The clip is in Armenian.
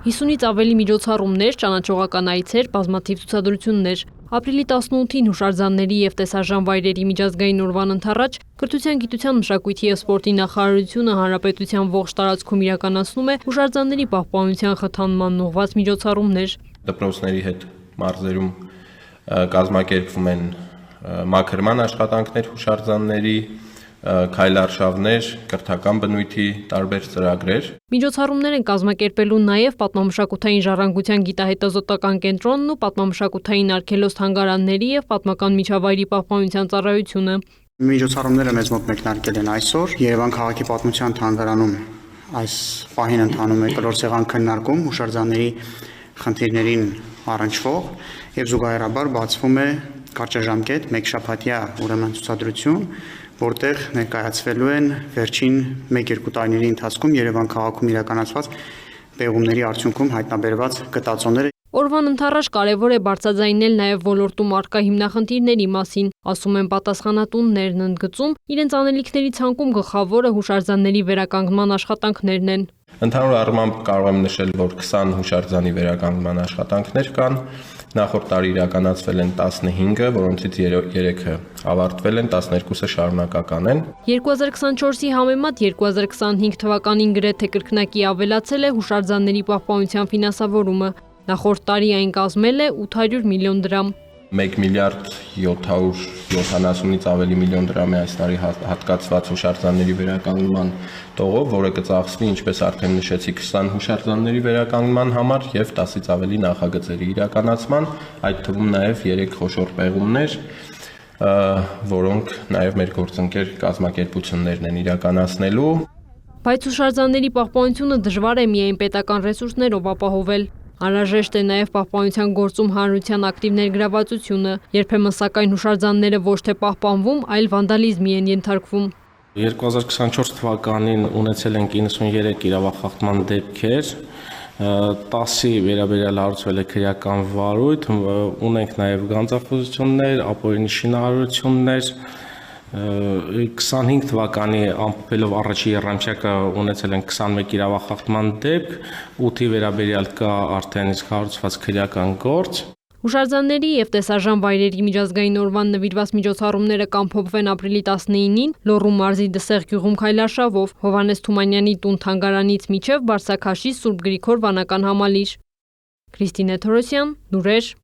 50-ից ավելի միջոցառումներ, ճանաչողական այցեր, բազմաթիվ ցուցադրություններ։ Ապրիլի 18-ին հուշարձանների եւ տեսարժան վայրերի միջազգային օրվան ընթառաջ Կրթության, գիտության, մշակույթի եւ սպորտի նախարարությունը հանրապետության ողջ տարածքում իրականացնում է հուշարձանների պահպանության խթանման ուղղված միջոցառումներ։ Դպրոցների հետ մարզերում կազմակերպվում են մաքրման աշխատանքներ հուշարձանների, քայլարշավներ, կրթական բնույթի տարբեր ծրագրեր։ Միջոցառումներ են կազմակերպելու նաև պատմամշակութային ժառանգության գիտահետազոտական կենտրոնն ու պատմամշակութային արգելոց թանգարանների եւ պատմական միջավայրի պահպանության ծառայությունը։ Միջոցառումները մեզ մոտ մեկնարկել են այսօր Երևան քաղաքի պատմության թանգարանում այս պահին ընթանում է կլոր սեղան քննարկում հուշարձանների խնդիրներին առնչվող եւ զուգահեռաբար բացվում է կարճաժամկետ մեկշաբաթյա ուրեմն ցուցադրություն, որտեղ ներկայացվելու են վերջին 1-2 տարիների ընթացքում Երևան քաղաքում իրականացված պեղումների արդյունքում հայտնաբերված գտածոները։ Օրվան ընթառաջ կարևոր է բարձրաձայնել նաև ոլորտում առկա հիմնախնդիրների մասին, ասում են պատասխանատուններն ընդգծում, իրենց անելիքների ցանկում գլխավորը հուշարձանների վերականգնման աշխատանքներն են։ Ընդհանուր առմամբ կարող եմ նշել, որ 20 հուշարձանի վերականգնման աշխատանքներ կան, նախորդ տարի իրականացվել են 15, որոնցից 3-ը ավարտվել են, 12-ը շարունակական են։ 2024-ի համեմատ 2025 թվականին գրեթե կրկնակի ավելացել է հուշարձանների պահպանության ֆինանսավորումը։ Նախորդ տարի այն կազմել է 800 միլիոն դրամ։ 1 միլիարդ 770-ից ավելի միլիոն դրամի այս տարի հատկացված հուշարձանների վերականգնման տողով, որը կծախսվի, ինչպես արդեն նշեցի, 20 հուշարձանների վերականգնման համար եւ 10-ից ավելի նախագծերի իրականացման, այդ թվում նաեւ 3 խոշոր պեղումներ, որոնք նաեւ մեր գործընկեր կազմակերպություններն են իրականացնելու։ Բայց հուշարձանների պահպանությունը դժվար է միայն պետական ռեսուրսներով ապահովել։ Անհրաժեշտ է նաև պահպանության գործում հանրության ակտիվ ներգրավվածությունը, երբեմն սակայն հուշարձանները ոչ թե պահպանվում, այլ վանդալիզմի են ենթարկվում։ 2024 թվականին ունեցել ենք 93 իրավախախտման դեպքեր, 10-ի վերաբերյալ հարուցվել է քրեական վարույթ, ունենք նաև գանձախոսություններ, ապօրինի շինարարություններ, 25 թվականի ամփոփելով առաջի եռամսյակը ունեցել են 21 իրավախախտման դեպք, 8-ի վերաբերյալ կա արդեն իսկ հարուցված քրեական գործ։ Հուշարձանների եւ տեսարժան վայրերի միջազգային օրվան նվիրված միջոցառումները կամփոփվեն ապրիլի 19-ին Լոռու մարզի Դսեղ գյուղում քայլարշավով, Հովհաննես Թումանյանի տուն թանգարանից մինչև Բարսաքաշի Սուրբ Գրիգոր վանական համալիր։ Քրիստինե Թորոսյան, լուրեր։